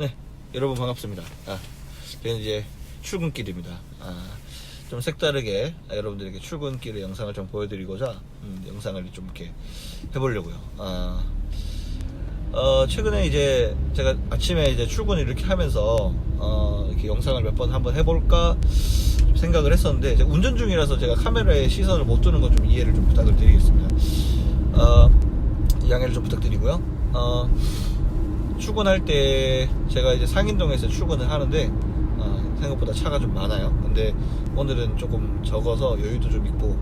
네, 여러분 반갑습니다. 저는 이제 출근길입니다. 좀 색다르게 여러분들에게 출근길의 영상을 좀 보여드리고자 영상을 좀 이렇게 해보려고요. 최근에 이제 제가 아침에 이제 출근을 이렇게 하면서 이렇게 영상을 몇 번 한번 해볼까 생각을 했었는데, 이제 운전 중이라서 제가 카메라에 시선을 못 두는 건 좀 이해를 좀 부탁을 드리겠습니다. 양해를 좀 부탁드리고요. 출근할 때 제가 이제 상인동에서 출근을 하는데 생각보다 차가 좀 많아요. 근데 오늘은 조금 적어서 여유도 좀 있고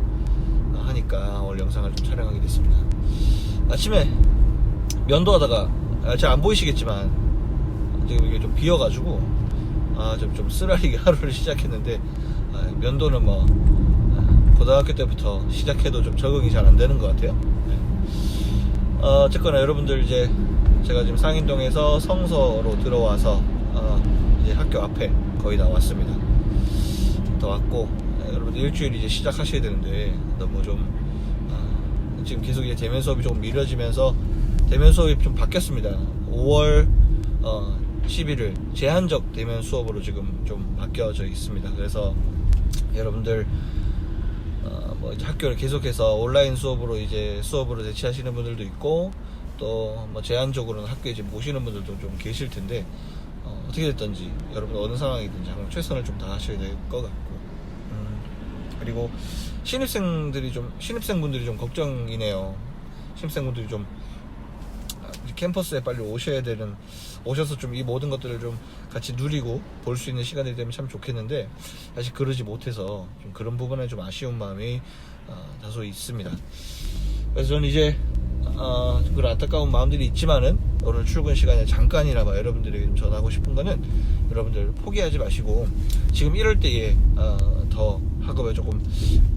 하니까 오늘 영상을 좀 촬영하게 됐습니다. 아침에 면도하다가 잘 안 보이시겠지만 지금 이게 좀 비어가지고 좀 쓰라리게 하루를 시작했는데, 면도는 뭐 고등학교 때부터 시작해도 좀 적응이 잘 안 되는 것 같아요. 어쨌거나 여러분들, 이제 제가 지금 상인동에서 성서로 들어와서 이제 학교 앞에 거의 다 왔습니다. 다 왔고, 여러분들 일주일 이제 시작하셔야 되는데 너무 좀 지금 계속 이제 대면 수업이 조금 미뤄지면서 대면 수업이 좀 바뀌었습니다. 5월 11일 제한적 대면 수업으로 지금 좀 바뀌어져 있습니다. 그래서 여러분들 뭐 이제 학교를 계속해서 온라인 수업으로 대체하시는 분들도 있고, 또 뭐 제한적으로는 학교에 이제 모시는 분들도 좀 계실 텐데, 어떻게 됐든지 여러분 어느 상황이든지 항상 최선을 좀 다하셔야 될 것 같고, 그리고 신입생분들이 좀 걱정이네요. 신입생분들이 좀 캠퍼스에 빨리 오셔서 좀 이 모든 것들을 좀 같이 누리고 볼 수 있는 시간이 되면 참 좋겠는데, 사실 그러지 못해서 좀 그런 부분에 좀 아쉬운 마음이 다소 있습니다. 그래서 저는 이제 그런 안타까운 마음들이 있지만은 오늘 출근 시간에 잠깐이나마 여러분들에게 좀 전하고 싶은 거는, 여러분들 포기하지 마시고 지금 이럴 때에 더 학업에 조금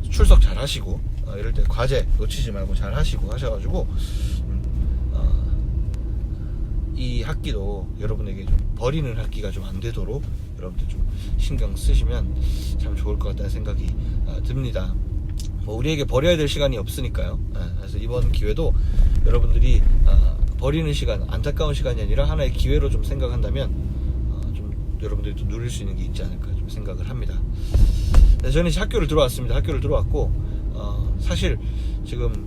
출석 잘 하시고, 이럴 때 과제 놓치지 말고 잘 하시고 하셔가지고 이 학기도 여러분에게 좀 버리는 학기가 좀 안 되도록 여러분들 좀 신경 쓰시면 참 좋을 것 같다는 생각이 듭니다. 뭐 우리에게 버려야 될 시간이 없으니까요. 그래서 이번 기회도 여러분들이 버리는 시간, 안타까운 시간이 아니라 하나의 기회로 좀 생각한다면 좀 여러분들이 또 누릴 수 있는 게 있지 않을까 좀 생각을 합니다. 네, 저는 이제 학교를 들어왔습니다. 학교를 들어왔고, 사실 지금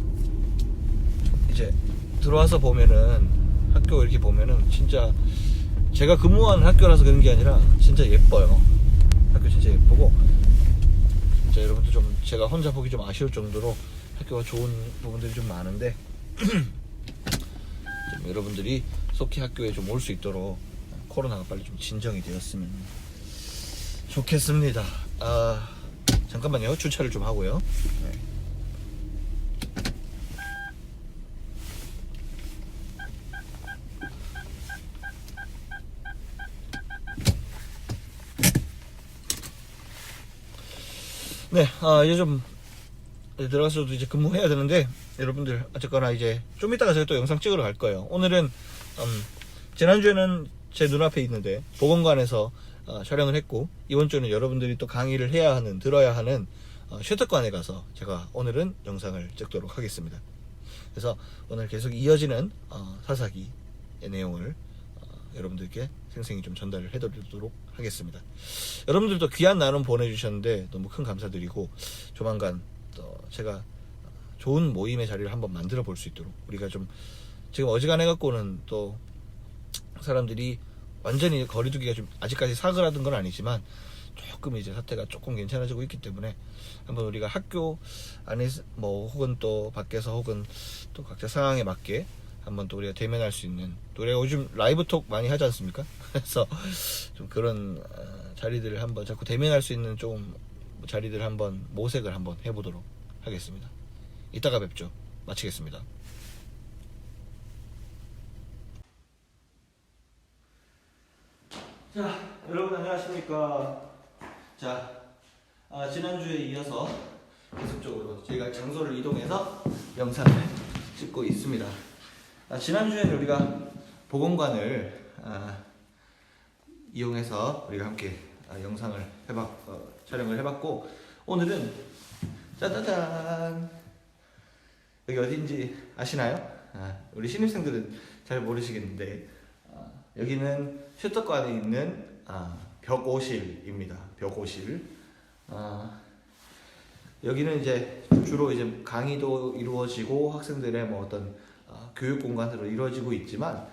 이제 들어와서 보면은, 학교 이렇게 보면은 진짜 제가 근무하는 학교라서 그런 게 아니라 진짜 예뻐요. 학교 진짜 예쁘고, 진짜 여러분들 좀 제가 혼자 보기 좀 아쉬울 정도로 학교가 좋은 부분들이 좀 많은데 좀 여러분들이 속히 학교에 좀 올 수 있도록 코로나가 빨리 좀 진정이 되었으면 좋겠습니다. 잠깐만요. 주차를 좀 하고요. 네. 네, 이제 좀 들어가서도 이제 근무해야 되는데, 여러분들 어쨌거나 이제 좀 이따가 제가 또 영상 찍으러 갈 거예요. 오늘은 지난주에는 제 눈앞에 있는데 보건관에서 촬영을 했고, 이번 주는 여러분들이 또 강의를 들어야 하는 쉐터관에 가서 제가 오늘은 영상을 찍도록 하겠습니다. 그래서 오늘 계속 이어지는 사사기의 내용을 여러분들께 생생히 좀 전달을 해드리도록 하겠습니다. 여러분들도 귀한 나눔 보내주셨는데 너무 큰 감사드리고, 조만간 또 제가 좋은 모임의 자리를 한번 만들어 볼 수 있도록, 우리가 좀 지금 어지간해 갖고는 또 사람들이 완전히 거리두기가 좀 아직까지 사그라든 건 아니지만 조금 이제 사태가 조금 괜찮아지고 있기 때문에, 한번 우리가 학교 안에서 뭐 혹은 또 밖에서 혹은 또 각자 상황에 맞게 한번 또 우리가 대면할 수 있는, 또 우리가 요즘 라이브톡 많이 하지 않습니까? 그래서 좀 그런 자리들을 한번 자꾸 대면할 수 있는 좀 자리들을 한번 모색을 한번 해보도록 하겠습니다. 이따가 뵙죠. 마치겠습니다. 자, 여러분 안녕하십니까. 자, 지난주에 이어서 계속적으로 저희가 장소를 이동해서 영상을 찍고 있습니다. 지난주에는 우리가 보건관을 이용해서 우리가 함께 영상을 촬영을 해봤고, 오늘은 짜자잔, 여기 어딘지 아시나요? 우리 신입생들은 잘 모르시겠는데 여기는 슈터관에 있는 벽오실입니다. 벽오실. 여기는 이제 주로 이제 강의도 이루어지고 학생들의 뭐 어떤 교육 공간으로 이루어지고 있지만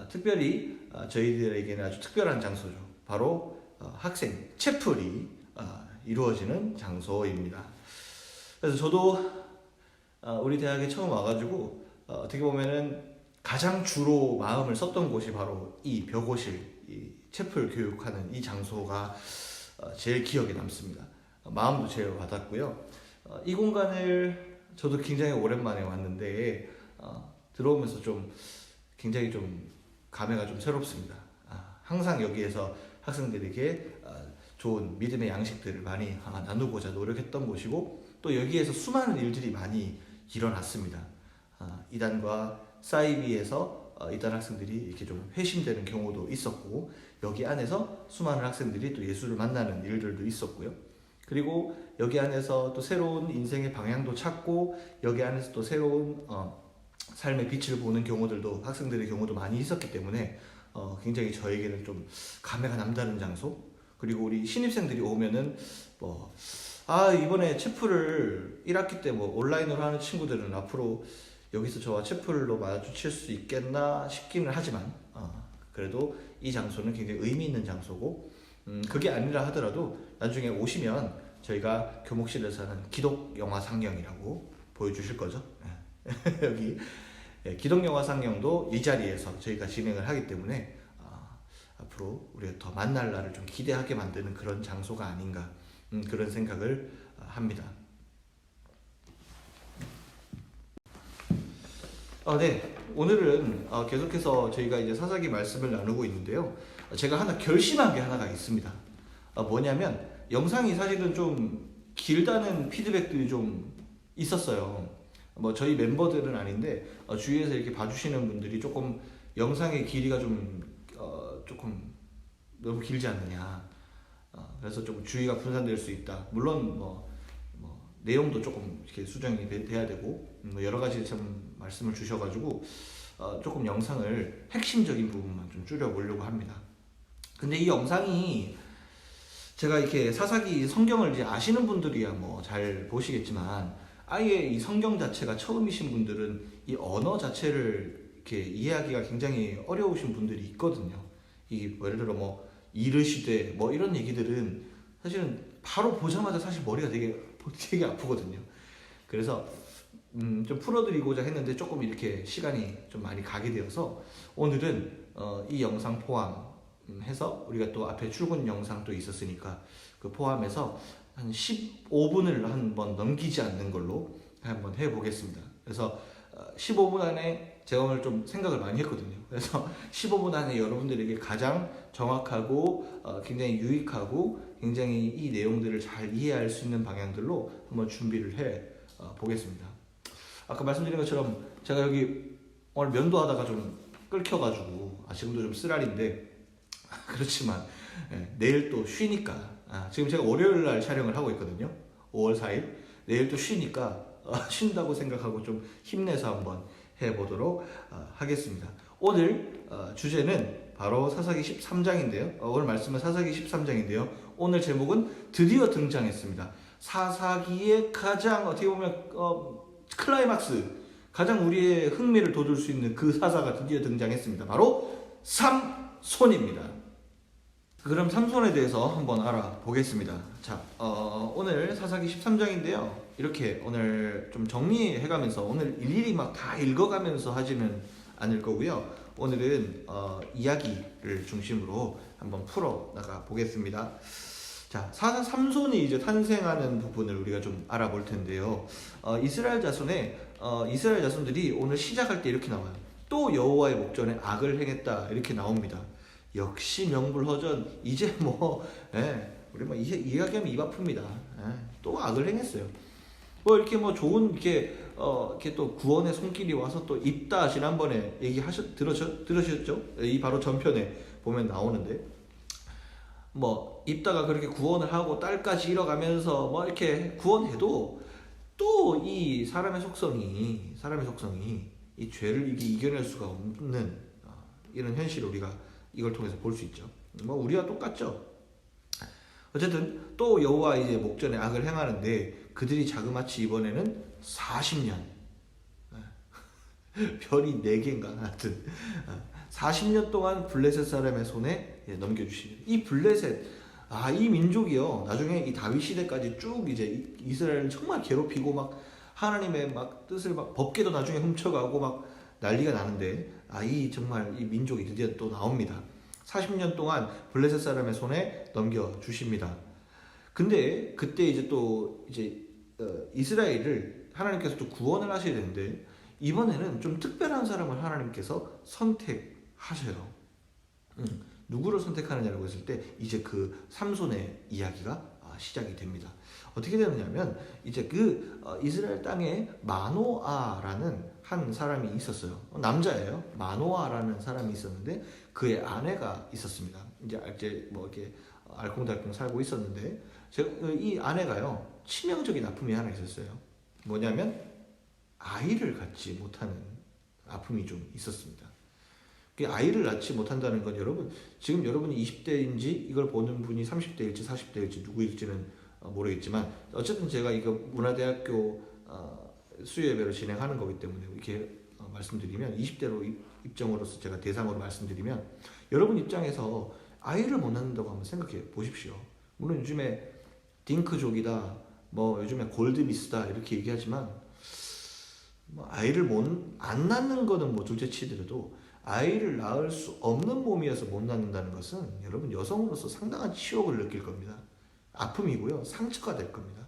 특별히 저희들에게는 아주 특별한 장소죠. 바로 학생 채플이 이루어지는 장소입니다. 그래서 저도 우리 대학에 처음 와가지고 어떻게 보면은 가장 주로 마음을 썼던 곳이 바로 이 벽오실, 이 채플 교육하는 이 장소가 제일 기억에 남습니다. 마음도 제일 와닿고요. 이 공간을 저도 굉장히 오랜만에 왔는데 들어오면서 좀 굉장히 좀 감회가 좀 새롭습니다. 항상 여기에서 학생들에게 좋은 믿음의 양식들을 많이 나누고자 노력했던 곳이고, 또 여기에서 수많은 일들이 많이 일어났습니다. 이단과 사이비에서 이단 학생들이 이렇게 좀 회심되는 경우도 있었고, 여기 안에서 수많은 학생들이 또 예수를 만나는 일들도 있었고요. 그리고 여기 안에서 또 새로운 인생의 방향도 찾고, 여기 안에서 또 새로운 삶의 빛을 보는 경우들도, 학생들의 경우도 많이 있었기 때문에 굉장히 저에게는 좀 감회가 남다른 장소. 그리고 우리 신입생들이 오면은 이번에 채플을 1학기 때 온라인으로 하는 친구들은 앞으로 여기서 저와 채플로 마주칠 수 있겠나 싶기는 하지만 그래도 이 장소는 굉장히 의미 있는 장소고, 그게 아니라 하더라도 나중에 오시면 저희가 교목실에서 하는 기독 영화 상영이라고 보여주실 거죠. 여기 기독 영화 상영도 이 자리에서 저희가 진행을 하기 때문에 앞으로 우리가 더 만날 날을 좀 기대하게 만드는 그런 장소가 아닌가, 그런 생각을 합니다. 네, 오늘은 계속해서 저희가 이제 사사기 말씀을 나누고 있는데요. 제가 하나 결심한 게 하나가 있습니다. 뭐냐면 영상이 사실은 좀 길다는 피드백들이 좀 있었어요. 저희 멤버들은 아닌데 주위에서 이렇게 봐주시는 분들이 조금 영상의 길이가 조금 너무 길지 않느냐. 그래서 조금 주의가 분산될 수 있다. 물론 내용도 조금 이렇게 수정이 돼야 되고 여러 가지 참 말씀을 주셔가지고 조금 영상을 핵심적인 부분만 좀 줄여보려고 합니다. 근데 이 영상이 제가 이렇게 사사기 성경을 이제 아시는 분들이야 잘 보시겠지만, 아예 이 성경 자체가 처음이신 분들은 이 언어 자체를 이렇게 이해하기가 굉장히 어려우신 분들이 있거든요. 예를 들어 이르시되 이런 얘기들은 사실은 바로 보자마자 사실 머리가 되게 아프거든요. 그래서 좀 풀어드리고자 했는데 조금 이렇게 시간이 좀 많이 가게 되어서 오늘은 이 영상 포함해서 우리가 또 앞에 출근 영상도 있었으니까 그 포함해서 한 15분을 한번 넘기지 않는 걸로 한번 해보겠습니다. 그래서 15분 안에 제가 오늘 좀 생각을 많이 했거든요. 그래서 15분 안에 여러분들에게 가장 정확하고 굉장히 유익하고 굉장히 이 내용들을 잘 이해할 수 있는 방향들로 한번 준비를 해 보겠습니다. 아까 말씀드린 것처럼 제가 여기 오늘 면도하다가 좀 끓여가지고 지금도 좀 쓰라린데 그렇지만 내일 또 쉬니까 지금 제가 월요일날 촬영을 하고 있거든요. 5월 4일 내일 또 쉬니까 쉰다고 생각하고 좀 힘내서 한번 해보도록 하겠습니다. 오늘 주제는 바로 사사기 13장인데요. 오늘 말씀은 사사기 13장인데요. 오늘 제목은 드디어 등장했습니다. 사사기의 가장 어떻게 보면 클라이막스, 가장 우리의 흥미를 돋울 수 있는 그 사사가 드디어 등장했습니다. 바로 삼손입니다. 그럼 삼손에 대해서 한번 알아보겠습니다. 자, 오늘 사사기 13장인데요. 이렇게 오늘 좀 정리해가면서 오늘 일일이 막 다 읽어가면서 하지는 않을 거고요. 오늘은 이야기를 중심으로 한번 풀어 나가 보겠습니다. 자, 사사 삼손이 이제 탄생하는 부분을 우리가 좀 알아볼 텐데요. 이스라엘 자손들이 오늘 시작할 때 이렇게 나와요. 또 여호와의 목전에 악을 행했다, 이렇게 나옵니다. 역시 명불허전. 이제 우리 이야기하면 입 아픕니다. 또 악을 행했어요. 이렇게 좋은 이렇게 또 구원의 손길이 와서 또 입다, 지난번에 들으셨죠? 이 바로 전편에 보면 나오는데 입다가 그렇게 구원을 하고 딸까지 잃어가면서 이렇게 구원해도 또 이 사람의 속성이 이 죄를 이겨낼 수가 없는 이런 현실을 우리가 이걸 통해서 볼 수 있죠. 뭐 우리와 똑같죠. 어쨌든 또 여호와 이제 목전에 악을 행하는데 그들이 자그마치 이번에는 40년 별이 4개인가 하여튼 40년 동안 블레셋 사람의 손에 넘겨주십니다. 이 블레셋 이 민족이요 나중에 이 다윗 시대까지 쭉 이제 이스라엘을 정말 괴롭히고 막 하나님의 막 뜻을 막 법궤도 나중에 훔쳐가고 막 난리가 나는데 이 정말 이 민족이 드디어 또 나옵니다. 40년 동안 블레셋 사람의 손에 넘겨 주십니다. 근데 그때 이제 또 이제 이스라엘을 하나님께서 또 구원을 하셔야 되는데 이번에는 좀 특별한 사람을 하나님께서 선택하셔요. 누구를 선택하느냐라고 했을 때 이제 그 삼손의 이야기가 시작이 됩니다. 어떻게 되느냐면 이제 그 이스라엘 땅에 마노아라는 한 사람이 있었어요. 남자예요. 마노아라는 사람이 있었는데 그의 아내가 있었습니다. 이제 뭐 이렇게 알콩달콩 살고 있었는데 이 아내가요 치명적인 아픔이 하나 있었어요. 뭐냐면 아이를 갖지 못하는 아픔이 좀 있었습니다. 아이를 낳지 못한다는 건 여러분 지금 여러분이 20대인지 이걸 보는 분이 30대일지 40대일지 누구일지는 모르겠지만 어쨌든 제가 이거 문화대학교 수요예배를 진행하는 거기 때문에 이렇게 말씀드리면 20대로 입장으로서 제가 대상으로 말씀드리면 여러분 입장에서 아이를 못 낳는다고 한번 생각해 보십시오. 물론 요즘에 딩크족이다 뭐 요즘에 골드미스다 이렇게 얘기하지만 뭐 아이를 안 낳는 거는 뭐 둘째 치더라도 아이를 낳을 수 없는 몸이어서 못 낳는다는 것은 여러분 여성으로서 상당한 치욕을 느낄 겁니다. 아픔이고요. 상처가 될 겁니다.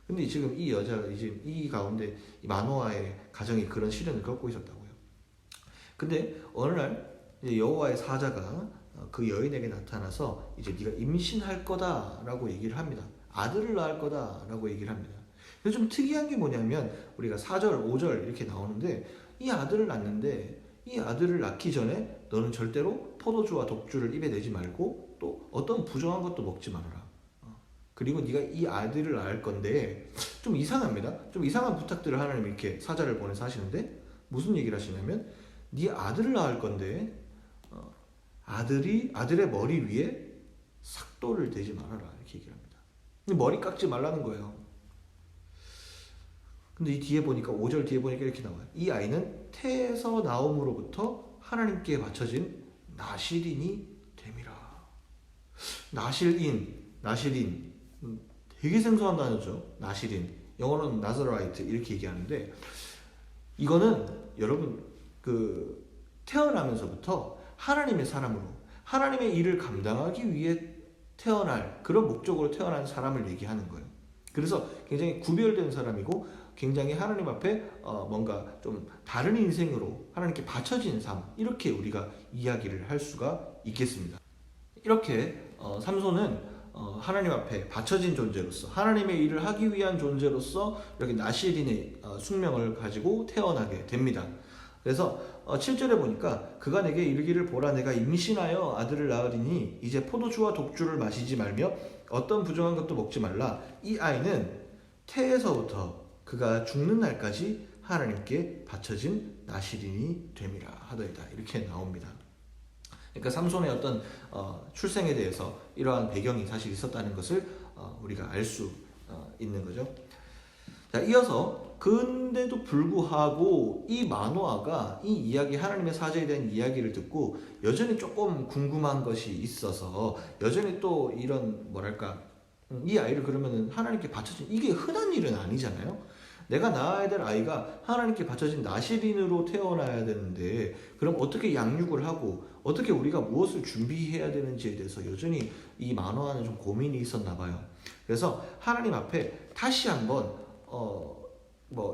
근데 지금 이 여자가 이제 이 가운데 이 마노아의 가정이 그런 시련을 겪고 있었다고요. 근데 어느 날 이제 여호와의 사자가 그 여인에게 나타나서 이제 네가 임신할 거다라고 얘기를 합니다. 아들을 낳을 거다라고 얘기를 합니다. 그래서 좀 특이한 게 뭐냐면 우리가 4절, 5절 이렇게 나오는데 이 아들을 낳는데 이 아들을 낳기 전에 너는 절대로 포도주와 독주를 입에 내지 말고 또 어떤 부정한 것도 먹지 말아라. 그리고 네가 이 아들을 낳을 건데 좀 이상합니다. 좀 이상한 부탁들을 하나님 이렇게 사자를 보내서 하시는데 무슨 얘기를 하시냐면 네 아들을 낳을 건데 아들의 머리 위에 삭도를 대지 말아라 이렇게 얘기를 합니다. 머리 깎지 말라는 거예요. 근데 이 뒤에 보니까 5절 뒤에 보니까 이렇게 나와요. 이 아이는 태에서 나옴으로부터 하나님께 바쳐진 나실인이 됨이라. 나실인 되게 생소한 단어죠. 나실인 영어로는 나자라이트 이렇게 얘기하는데 이거는 여러분 그 태어나면서부터 하나님의 사람으로 하나님의 일을 감당하기 위해 태어날 그런 목적으로 태어난 사람을 얘기하는 거예요. 그래서 굉장히 구별된 사람이고 굉장히 하나님 앞에 뭔가 좀 다른 인생으로 하나님께 바쳐진 삶 이렇게 우리가 이야기를 할 수가 있겠습니다. 이렇게 삼손은 하나님 앞에 바쳐진 존재로서 하나님의 일을 하기 위한 존재로서 이렇게 나실인의 숙명을 가지고 태어나게 됩니다. 그래서 7절에 보니까 그가 내게 이르기를 보라 내가 임신하여 아들을 낳으리니 이제 포도주와 독주를 마시지 말며 어떤 부정한 것도 먹지 말라. 이 아이는 태에서부터 그가 죽는 날까지 하나님께 바쳐진 나실인이 됨이라 하더이다. 이렇게 나옵니다. 그러니까 삼손의 어떤 출생에 대해서 이러한 배경이 사실 있었다는 것을 우리가 알 수 있는 거죠. 자, 이어서 근데도 불구하고 이 마노아가 이 이야기 하나님의 사자에 대한 이야기를 듣고 여전히 조금 궁금한 것이 있어서 여전히 또 이런 뭐랄까 이 아이를 그러면은 하나님께 바쳐진 이게 흔한 일은 아니잖아요. 내가 낳아야 될 아이가 하나님께 바쳐진 나실인으로 태어나야 되는데 그럼 어떻게 양육을 하고 어떻게 우리가 무엇을 준비해야 되는지에 대해서 여전히 이 마노아는 좀 고민이 있었나 봐요. 그래서 하나님 앞에 다시 한번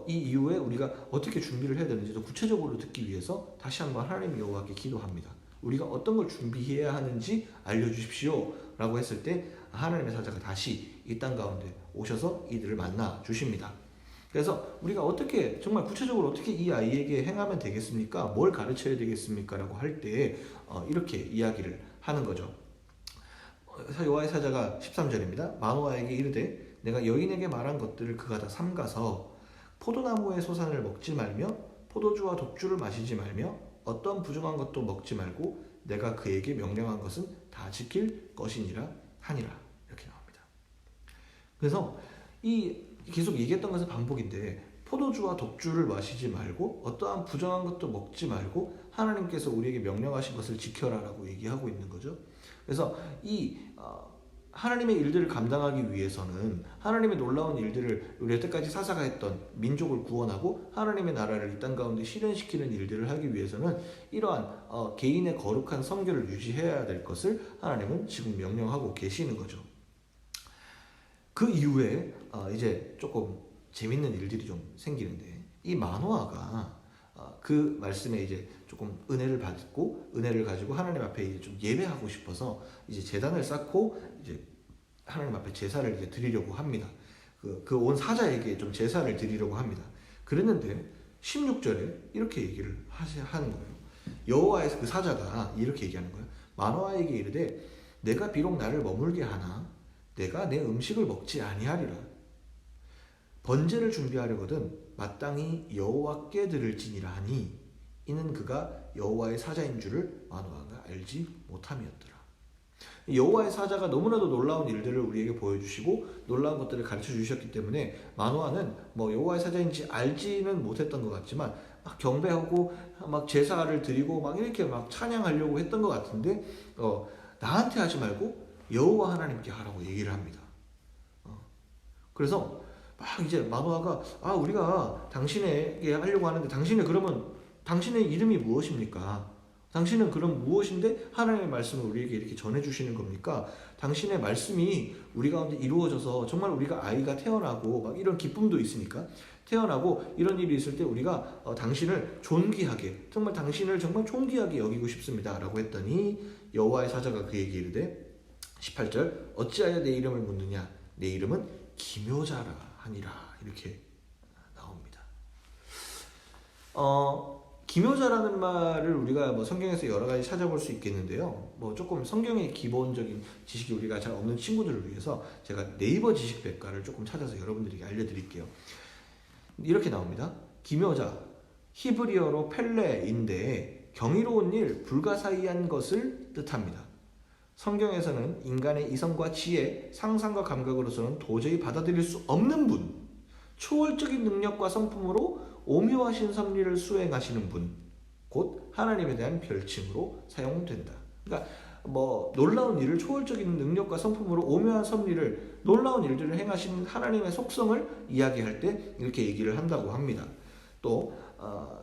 이 이후에 우리가 어떻게 준비를 해야 되는지 더 구체적으로 듣기 위해서 다시 한번 하나님 여호와께 기도합니다. 우리가 어떤 걸 준비해야 하는지 알려주십시오 라고 했을 때 하나님의 사자가 다시 이 땅 가운데 오셔서 이들을 만나 주십니다. 그래서 우리가 어떻게 정말 구체적으로 어떻게 이 아이에게 행하면 되겠습니까? 뭘 가르쳐야 되겠습니까? 라고 할 때 이렇게 이야기를 하는 거죠. 여호와의 사자가 13절입니다. 마노아에게 이르되 내가 여인에게 말한 것들을 그가 다 삼가서 포도나무의 소산을 먹지 말며 포도주와 독주를 마시지 말며 어떤 부정한 것도 먹지 말고 내가 그에게 명령한 것은 다 지킬 것이니라 하니라. 이렇게 나옵니다. 그래서 이 계속 얘기했던 것은 반복인데, 포도주와 독주를 마시지 말고 어떠한 부정한 것도 먹지 말고 하나님께서 우리에게 명령하신 것을 지켜라라고 얘기하고 있는 거죠. 그래서 이 하나님의 일들을 감당하기 위해서는, 하나님의 놀라운 일들을 우리 여태까지 사사가 했던 민족을 구원하고 하나님의 나라를 이 땅 가운데 실현시키는 일들을 하기 위해서는 이러한 개인의 거룩한 성결을 유지해야 될 것을 하나님은 지금 명령하고 계시는 거죠. 그 이후에 이제 조금 재밌는 일들이 좀 생기는데, 이 마노아가 그 말씀에 이제 조금 은혜를 받고 은혜를 가지고 하나님 앞에 이제 좀 예배하고 싶어서 이제 제단을 쌓고 이제 하나님 앞에 제사를 이제 드리려고 합니다. 그 온 사자에게 좀 제사를 드리려고 합니다. 그랬는데 16절에 이렇게 얘기를 하는 거예요. 여호와의 그 사자가 이렇게 얘기하는 거예요. 마노아에게 이르되 내가 비록 나를 머물게 하나 내가 내 음식을 먹지 아니하리라. 번제를 준비하려거든 마땅히 여호와께 드릴지니라 하니 이는 그가 여호와의 사자인 줄을 마노아가 알지 못함이었더라. 여호와의 사자가 너무나도 놀라운 일들을 우리에게 보여주시고 놀라운 것들을 가르쳐 주셨기 때문에 마노아는 뭐 여호와의 사자인지 알지는 못했던 것 같지만 막 경배하고 막 제사를 드리고 막 이렇게 막 찬양하려고 했던 것 같은데 나한테 하지 말고 여호와 하나님께 하라고 얘기를 합니다. 그래서 막 이제 마노아가 우리가 당신에게 하려고 하는데 당신의 이름이 무엇입니까? 당신은 그럼 무엇인데 하나님의 말씀을 우리에게 이렇게 전해주시는 겁니까? 당신의 말씀이 우리 가운데 이루어져서 정말 우리가 아이가 태어나고 막 이런 기쁨도 있으니까 태어나고 이런 일이 있을 때 우리가 당신을 존귀하게 정말 당신을 정말 존귀하게 여기고 싶습니다 라고 했더니 여호와의 사자가 그에게 이르되 18절 어찌하여 내 이름을 묻느냐 내 이름은 기묘자라 하니라 이렇게 나옵니다. 기묘자라는 말을 우리가 뭐 성경에서 여러 가지 찾아볼 수 있겠는데요. 뭐 조금 성경의 기본적인 지식이 우리가 잘 없는 친구들을 위해서 제가 네이버 지식백과를 조금 찾아서 여러분들에게 알려드릴게요. 이렇게 나옵니다. 기묘자, 히브리어로 펠레인데 경이로운 일, 불가사의한 것을 뜻합니다. 성경에서는 인간의 이성과 지혜, 상상과 감각으로서는 도저히 받아들일 수 없는 분, 초월적인 능력과 성품으로 오묘하신 섭리를 수행하시는 분, 곧 하나님에 대한 별칭으로 사용된다. 그러니까 뭐 놀라운 일을 초월적인 능력과 성품으로 오묘한 섭리를 놀라운 일들을 행하신 하나님의 속성을 이야기할 때 이렇게 얘기를 한다고 합니다. 또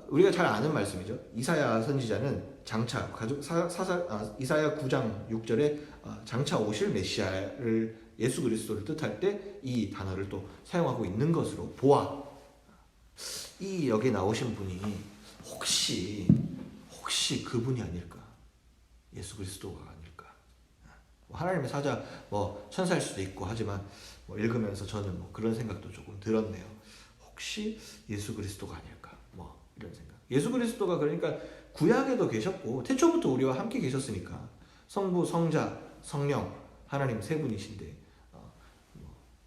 우리가 잘 아는 말씀이죠. 이사야 선지자는 장차 이사야 9장 6절에 장차 오실 메시아를 예수 그리스도를 뜻할 때 이 단어를 또 사용하고 있는 것으로 보아. 이 여기에 나오신 분이 혹시 그분이 아닐까? 예수 그리스도가 아닐까? 하나님의 사자 뭐 천사일 수도 있고 하지만 뭐 읽으면서 저는 뭐 그런 생각도 조금 들었네요. 혹시 예수 그리스도가 아닐까? 뭐 이런 생각. 예수 그리스도가 그러니까 구약에도 계셨고 태초부터 우리와 함께 계셨으니까 성부, 성자, 성령 하나님 세 분이신데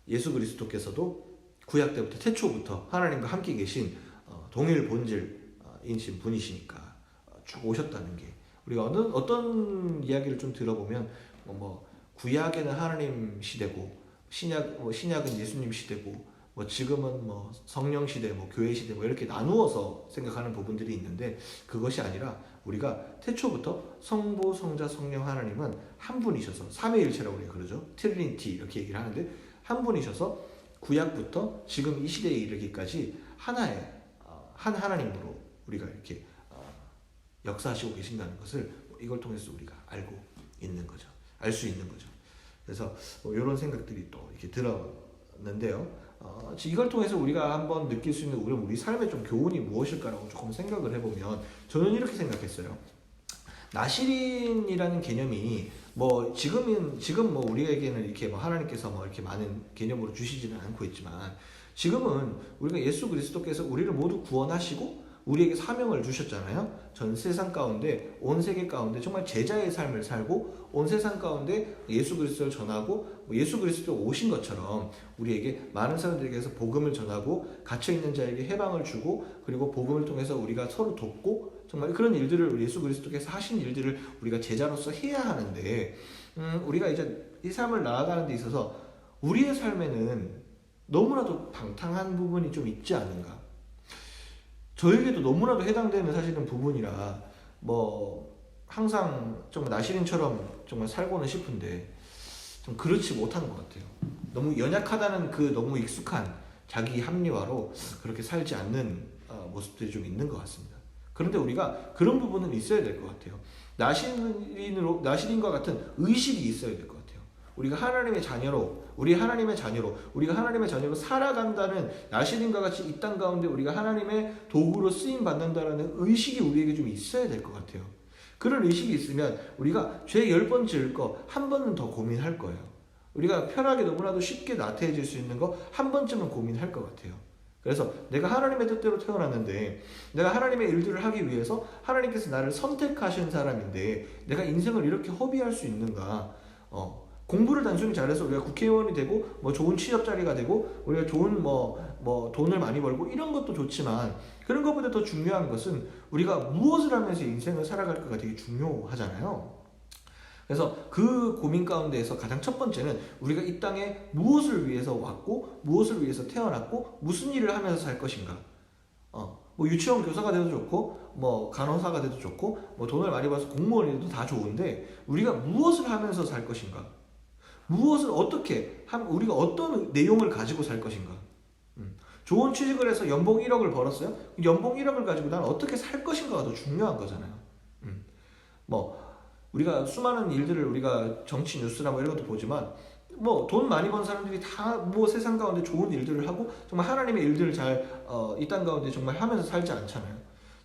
예수 그리스도께서도 구약 때부터 태초부터 하나님과 함께 계신 동일 본질이신 분이시니까 쭉 오셨다는 게 우리가 어떤 이야기를 좀 들어보면 뭐 구약에는 하나님 시대고 신약은 예수님 시대고 뭐 지금은 뭐 성령 시대, 뭐 교회 시대 뭐 이렇게 나누어서 생각하는 부분들이 있는데 그것이 아니라 우리가 태초부터 성부, 성자, 성령 하나님은 한 분이셔서 삼위일체라고 우리가 그러죠. 트리니티 이렇게 얘기를 하는데 한 분이셔서 구약부터 지금 이 시대에 이르기까지 하나의 한 하나님으로 우리가 이렇게 역사하시고 계신다는 것을 이걸 통해서 우리가 알고 있는 거죠. 알 수 있는 거죠. 그래서 이런 생각들이 또 이렇게 들었는데요. 이걸 통해서 우리가 한번 느낄 수 있는 우리 삶의 좀 교훈이 무엇일까라고 조금 생각을 해보면 저는 이렇게 생각했어요. 나실인이라는 개념이 뭐 지금 뭐 우리에게는 이렇게 뭐 하나님께서 뭐 이렇게 많은 개념으로 주시지는 않고 있지만 지금은 우리가 예수 그리스도께서 우리를 모두 구원하시고 우리에게 사명을 주셨잖아요. 전 세상 가운데, 온 세계 가운데 정말 제자의 삶을 살고 온 세상 가운데 예수 그리스도를 전하고 예수 그리스도 오신 것처럼 우리에게 많은 사람들에게서 복음을 전하고 갇혀있는 자에게 해방을 주고 그리고 복음을 통해서 우리가 서로 돕고 정말 그런 일들을 예수 그리스도께서 하신 일들을 우리가 제자로서 해야 하는데 우리가 이제 이 삶을 나아가는 데 있어서 우리의 삶에는 너무나도 방탕한 부분이 좀 있지 않은가. 저에게도 너무나도 해당되는 사실은 부분이라 뭐 항상 정말 나시린처럼 정말 살고는 싶은데 좀 그렇지 못한 것 같아요. 너무 연약하다는 그 너무 익숙한 자기 합리화로 그렇게 살지 않는 모습들이 좀 있는 것 같습니다. 그런데 우리가 그런 부분은 있어야 될 것 같아요. 나시린과 같은 의식이 있어야 될 것 같아요. 우리가 하나님의 자녀로, 우리가 하나님의 자녀로 살아간다는 나시린과 같이 이 땅 가운데 우리가 하나님의 도구로 쓰임 받는다라는 의식이 우리에게 좀 있어야 될 것 같아요. 그런 의식이 있으면 우리가 죄 10번 지을 거 한 번은 더 고민할 거예요. 우리가 편하게 너무나도 쉽게 나태해질 수 있는 거 한 번쯤은 고민할 것 같아요. 그래서 내가 하나님의 뜻대로 태어났는데 내가 하나님의 일들을 하기 위해서 하나님께서 나를 선택하신 사람인데 내가 인생을 이렇게 허비할 수 있는가. 공부를 단순히 잘해서 우리가 국회의원이 되고 뭐 좋은 취업 자리가 되고 우리가 좋은 뭐 돈을 많이 벌고 이런 것도 좋지만 그런 것보다 더 중요한 것은 우리가 무엇을 하면서 인생을 살아갈까가 되게 중요하잖아요. 그래서 그 고민 가운데에서 가장 첫 번째는 우리가 이 땅에 무엇을 위해서 왔고 무엇을 위해서 태어났고 무슨 일을 하면서 살 것인가. 뭐 유치원 교사가 돼도 좋고 뭐 간호사가 돼도 좋고 뭐 돈을 많이 벌어서 공무원이 돼도 다 좋은데 우리가 무엇을 하면서 살 것인가. 무엇을 어떻게 우리가 어떤 내용을 가지고 살 것인가. 좋은 취직을 해서 연봉 1억을 벌었어요. 연봉 1억을 가지고 난 어떻게 살 것인가가 더 중요한 거잖아요. 뭐 우리가 수많은 일들을 우리가 정치 뉴스나 뭐 이런 것도 보지만 뭐 돈 많이 번 사람들이 다 뭐 세상 가운데 좋은 일들을 하고 정말 하나님의 일들을 잘 이 땅 가운데 정말 하면서 살지 않잖아요.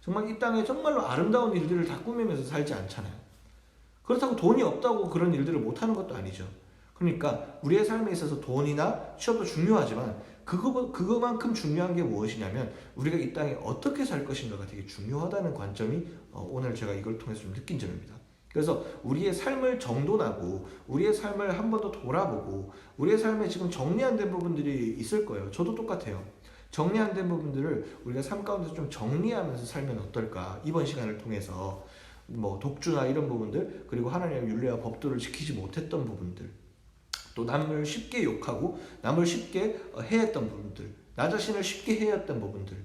정말 이 땅에 정말로 아름다운 일들을 다 꾸미면서 살지 않잖아요. 그렇다고 돈이 없다고 그런 일들을 못하는 것도 아니죠. 그러니까 우리의 삶에 있어서 돈이나 취업도 중요하지만 그거만큼 중요한 게 무엇이냐면 우리가 이 땅에 어떻게 살 것인가가 되게 중요하다는 관점이 오늘 제가 이걸 통해서 좀 느낀 점입니다. 그래서 우리의 삶을 정돈하고 우리의 삶을 한 번 더 돌아보고 우리의 삶에 지금 정리 안 된 부분들이 있을 거예요. 저도 똑같아요. 정리 안 된 부분들을 우리가 삶 가운데서 좀 정리하면서 살면 어떨까. 이번 시간을 통해서 뭐 독주나 이런 부분들 그리고 하나님의 율례와 법도를 지키지 못했던 부분들 또 남을 쉽게 욕하고 남을 쉽게 해했던 부분들 나 자신을 쉽게 해했던 부분들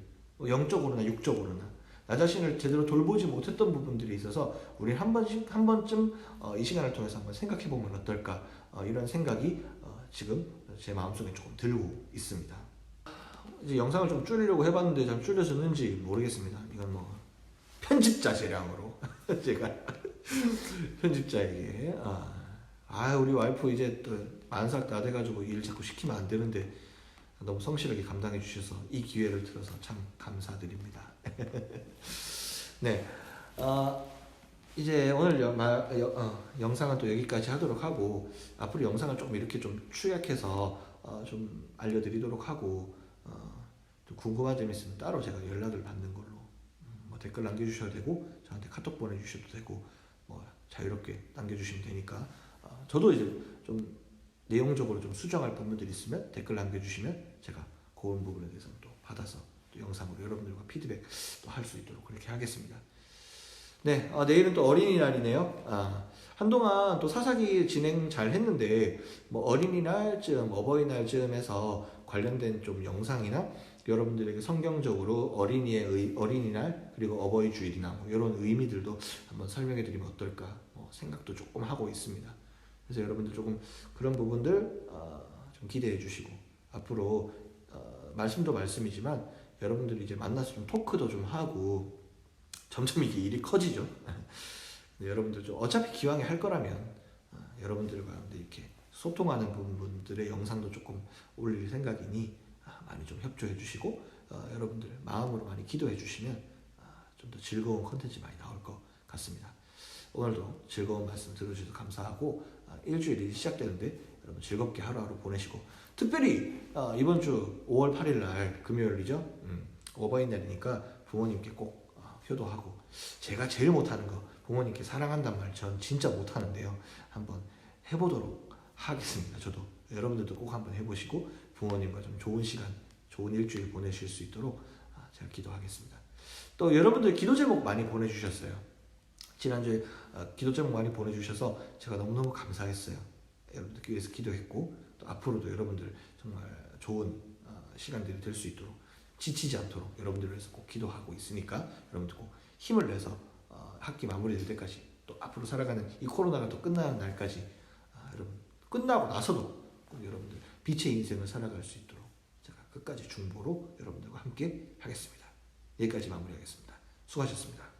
영적으로나 육적으로나 나 자신을 제대로 돌보지 못했던 부분들이 있어서 우리 한 번쯤 이 시간을 통해서 한번 생각해 보면 어떨까 이런 생각이 지금 제 마음속에 조금 들고 있습니다. 이제 영상을 좀 줄이려고 해봤는데 잘 줄여졌는지 모르겠습니다. 이건 뭐 편집자 재량으로 제가 편집자에게 우리 와이프 이제 또 만삭 다 돼가지고 일 자꾸 시키면 안 되는데 너무 성실하게 감당해 주셔서 이 기회를 들어서 참 감사드립니다. 네, 이제 오늘 영상은 또 여기까지 하도록 하고 앞으로 영상을 조금 이렇게 좀 축약해서 좀 알려드리도록 하고 좀 궁금한 점이 있으면 따로 제가 연락을 받는 걸로 뭐 댓글 남겨주셔도 되고 저한테 카톡 보내주셔도 되고 뭐 자유롭게 남겨주시면 되니까 저도 이제 좀 내용적으로 좀 수정할 부분들이 있으면 댓글 남겨주시면 제가 그런 부분에 대해서 또 받아서 또 영상으로 여러분들과 피드백 또 할 수 있도록 그렇게 하겠습니다. 네, 내일은 또 어린이날이네요. 한동안 또 사사기 진행 잘 했는데 뭐 어린이날쯤 어버이날쯤에서 관련된 좀 영상이나 여러분들에게 성경적으로 어린이날 그리고 어버이 주일이나 뭐 이런 의미들도 한번 설명해 드리면 어떨까 생각도 조금 하고 있습니다. 그래서 여러분들 조금 그런 부분들 좀 기대해 주시고 앞으로 말씀도 말씀이지만 여러분들이 이제 만나서 좀 토크도 좀 하고 점점 이게 일이 커지죠. 여러분들 좀 어차피 기왕에 할 거라면 여러분들과 이렇게 소통하는 부분들의 영상도 조금 올릴 생각이니 많이 좀 협조해 주시고 여러분들 마음으로 많이 기도해 주시면 좀 더 즐거운 콘텐츠 많이 나올 것 같습니다. 오늘도 즐거운 말씀 들어주셔서 감사하고 일주일이 시작되는데 여러분 즐겁게 하루하루 보내시고 특별히 이번 주 5월 8일 날 금요일이죠. 어버이날이니까 부모님께 꼭 효도하고, 제가 제일 못하는 거 부모님께 사랑한단 말 전 진짜 못하는데요. 한번 해보도록 하겠습니다. 저도 여러분들도 꼭 한번 해보시고 부모님과 좀 좋은 시간, 좋은 일주일 보내실 수 있도록 제가 기도하겠습니다. 또 여러분들 기도 제목 많이 보내주셨어요. 지난주에 기도 제목 많이 보내주셔서 제가 너무너무 감사했어요. 여러분들 위해서 기도했고, 또 앞으로도 여러분들 정말 좋은 시간들이 될 수 있도록 지치지 않도록 여러분들을 위해서 꼭 기도하고 있으니까 여러분들 꼭 힘을 내서 학기 마무리될 때까지, 또 앞으로 살아가는 이 코로나가 또 끝나는 날까지, 여러분 끝나고 나서도 꼭 여러분들 빛의 인생을 살아갈 수 있도록 제가 끝까지 중보로 여러분들과 함께 하겠습니다. 여기까지 마무리하겠습니다. 수고하셨습니다.